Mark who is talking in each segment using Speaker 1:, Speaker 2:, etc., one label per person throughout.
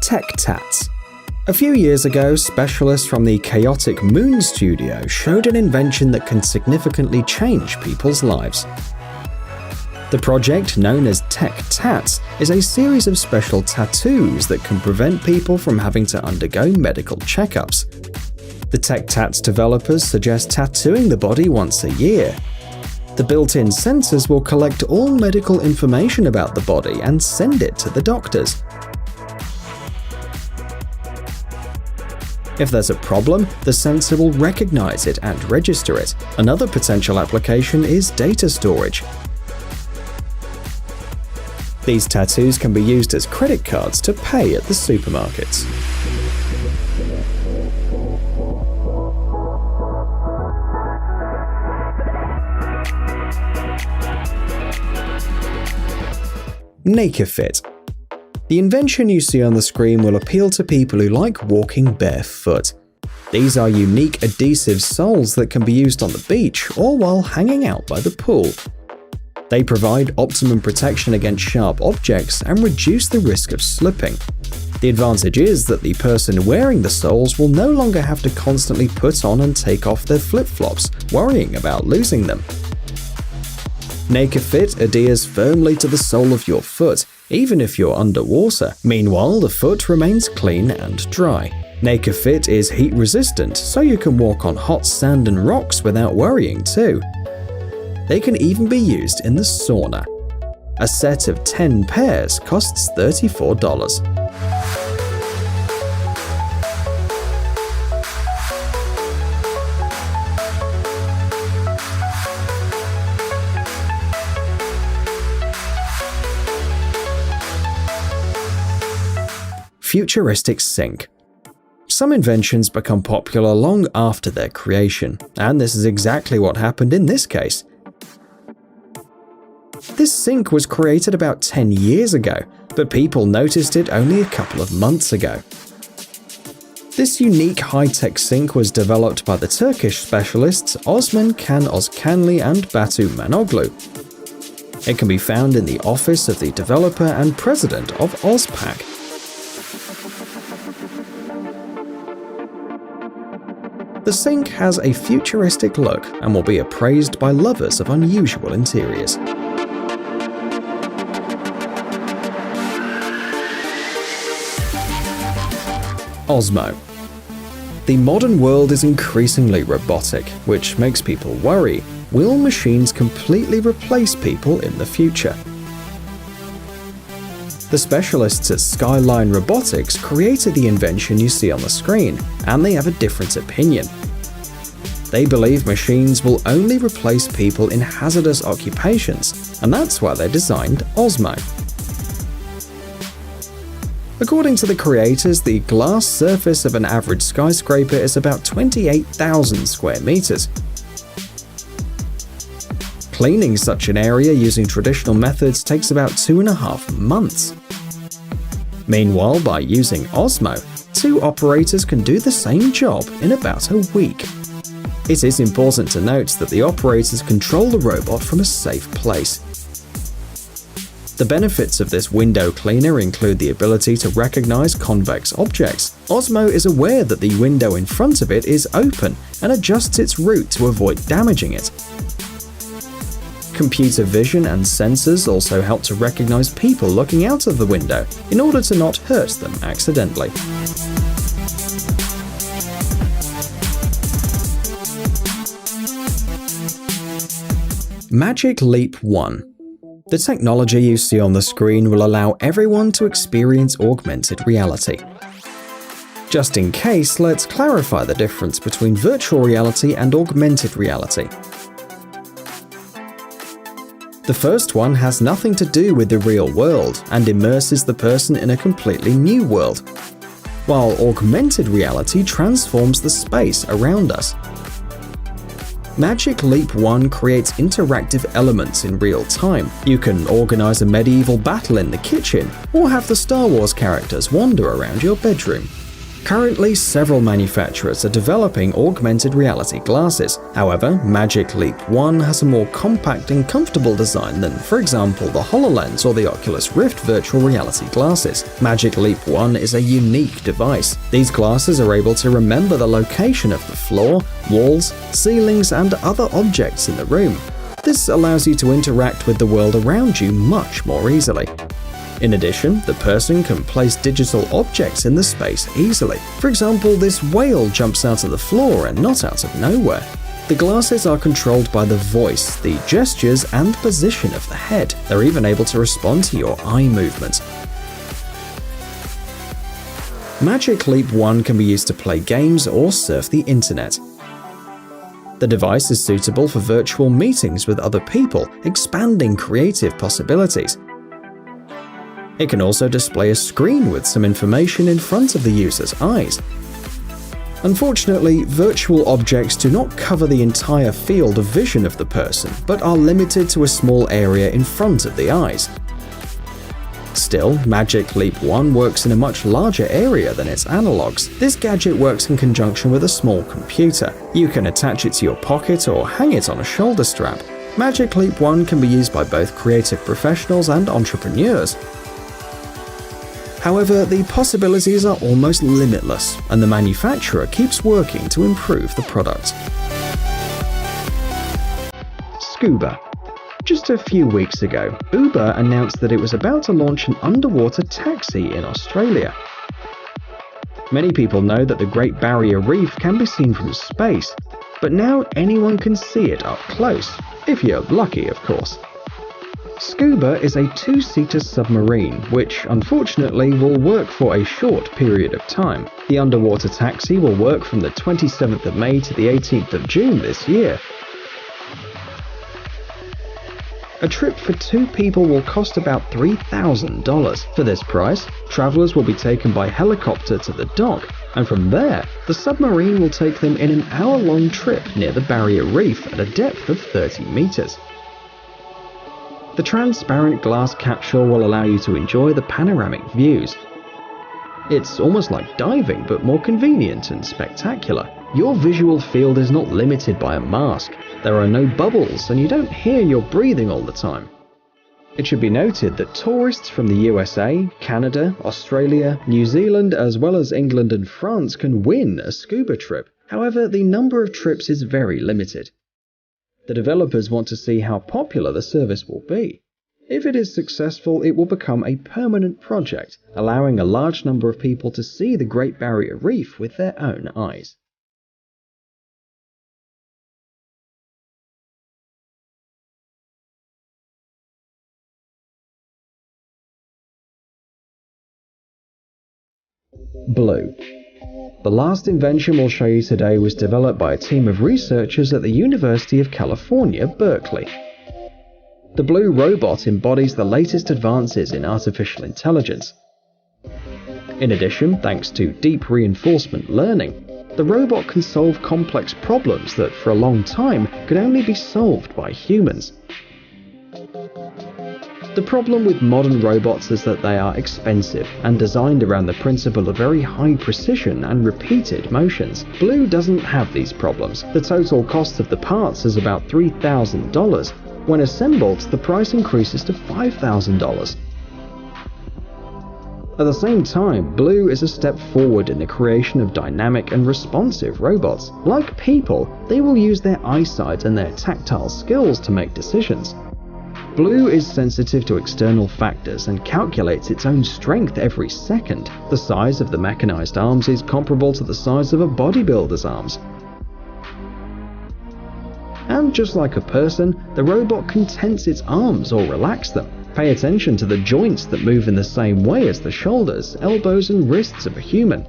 Speaker 1: Tech tats. A few years ago, specialists from the Chaotic Moon studio showed an invention that can significantly change people's lives. The project, known as Tech Tats, is a series of special tattoos that can prevent people from having to undergo medical checkups. The Tech Tats developers suggest tattooing the body once a year. The built-in sensors will collect all medical information about the body and send it to the doctors. If there's a problem, the sensor will recognize it and register it. Another potential application is data storage. These tattoos can be used as credit cards to pay at the supermarkets. Naked. The invention you see on the screen will appeal to people who like walking barefoot. These are unique adhesive soles that can be used on the beach or while hanging out by the pool. They provide optimum protection against sharp objects and reduce the risk of slipping. The advantage is that the person wearing the soles will no longer have to constantly put on and take off their flip-flops, worrying about losing them. Naked Fit adheres firmly to the sole of your foot, even if you're underwater. Meanwhile, the foot remains clean and dry. Naked Fit is heat resistant, so you can walk on hot sand and rocks without worrying too. They can even be used in the sauna. A set of 10 pairs costs $34. Futuristic sink. Some inventions become popular long after their creation, and this is exactly what happened in this case. This sink was created about 10 years ago, but people noticed it only a couple of months ago. This unique high-tech sink was developed by the Turkish specialists Osman Can Ozkanli and Batu Manoglu. It can be found in the office of the developer and president of Ozpak. The sink has a futuristic look and will be appraised by lovers of unusual interiors. Osmo. The modern world is increasingly robotic, which makes people worry. Will machines completely replace people in the future? The specialists at Skyline Robotics created the invention you see on the screen, and they have a different opinion. They believe machines will only replace people in hazardous occupations, and that's why they designed Osmo. According to the creators, the glass surface of an average skyscraper is about 28,000 square meters. Cleaning such an area using traditional methods takes about 2.5 months. Meanwhile, by using Osmo, 2 operators can do the same job in about a week. It is important to note that the operators control the robot from a safe place. The benefits of this window cleaner include the ability to recognize convex objects. Osmo is aware that the window in front of it is open and adjusts its route to avoid damaging it. Computer vision and sensors also help to recognize people looking out of the window in order to not hurt them accidentally. Magic Leap 1. The technology you see on the screen will allow everyone to experience augmented reality. Just in case, let's clarify the difference between virtual reality and augmented reality. The first one has nothing to do with the real world and immerses the person in a completely new world, while augmented reality transforms the space around us. Magic Leap 1 creates interactive elements in real time. You can organize a medieval battle in the kitchen, or have the Star Wars characters wander around your bedroom. Currently, several manufacturers are developing augmented reality glasses. However, Magic Leap 1 has a more compact and comfortable design than, for example, the HoloLens or the Oculus Rift virtual reality glasses. Magic Leap 1 is a unique device. These glasses are able to remember the location of the floor, walls, ceilings, and other objects in the room. This allows you to interact with the world around you much more easily. In addition, the person can place digital objects in the space easily. For example, this whale jumps out of the floor and not out of nowhere. The glasses are controlled by the voice, the gestures, and the position of the head. They're even able to respond to your eye movements. Magic Leap 1 can be used to play games or surf the internet. The device is suitable for virtual meetings with other people, expanding creative possibilities. It can also display a screen with some information in front of the user's eyes. Unfortunately, virtual objects do not cover the entire field of vision of the person, but are limited to a small area in front of the eyes. Still, Magic Leap 1 works in a much larger area than its analogs. This gadget works in conjunction with a small computer. You can attach it to your pocket or hang it on a shoulder strap. Magic Leap 1 can be used by both creative professionals and entrepreneurs. However, the possibilities are almost limitless, and the manufacturer keeps working to improve the product. Scuba. Just a few weeks ago, Uber announced that it was about to launch an underwater taxi in Australia. Many people know that the Great Barrier Reef can be seen from space, but now anyone can see it up close, if you're lucky, of course. Scuba is a two-seater submarine, which unfortunately will work for a short period of time. The underwater taxi will work from the 27th of May to the 18th of June this year. A trip for 2 people will cost about $3,000. For this price, travelers will be taken by helicopter to the dock, and from there, the submarine will take them in an hour-long trip near the Barrier Reef at a depth of 30 meters. The transparent glass capsule will allow you to enjoy the panoramic views. It's almost like diving, but more convenient and spectacular. Your visual field is not limited by a mask. There are no bubbles, and you don't hear you're breathing all the time. It should be noted that tourists from the USA, Canada, Australia, New Zealand, as well as England and France can win a scuba trip. However, the number of trips is very limited. The developers want to see how popular the service will be. If it is successful, it will become a permanent project, allowing a large number of people to see the Great Barrier Reef with their own eyes. Blue. The last invention we'll show you today was developed by a team of researchers at the University of California, Berkeley. The Blue robot embodies the latest advances in artificial intelligence. In addition, thanks to deep reinforcement learning, the robot can solve complex problems that for a long time could only be solved by humans. The problem with modern robots is that they are expensive and designed around the principle of very high precision and repeated motions. Blue doesn't have these problems. The total cost of the parts is about $3,000. When assembled, the price increases to $5,000. At the same time, Blue is a step forward in the creation of dynamic and responsive robots. Like people, they will use their eyesight and their tactile skills to make decisions. Blue is sensitive to external factors and calculates its own strength every second. The size of the mechanized arms is comparable to the size of a bodybuilder's arms. And just like a person, the robot can tense its arms or relax them. Pay attention to the joints that move in the same way as the shoulders, elbows, and wrists of a human.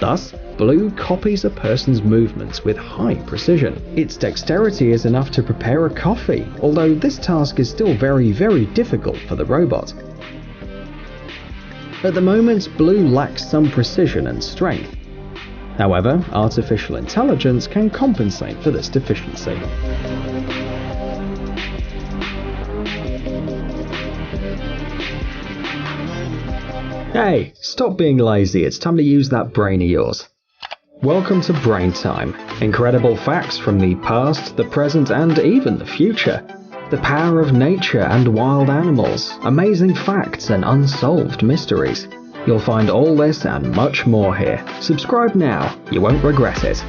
Speaker 1: Thus, Blue copies a person's movements with high precision. Its dexterity is enough to prepare a coffee, although this task is still very difficult for the robot. At the moment, Blue lacks some precision and strength. However, artificial intelligence can compensate for this deficiency. Hey, stop being lazy, it's time to use that brain of yours. Welcome to Brain Time. Incredible facts from the past, the present, and even the future. The power of nature and wild animals, amazing facts and unsolved mysteries. You'll find all this and much more here. Subscribe now, you won't regret it.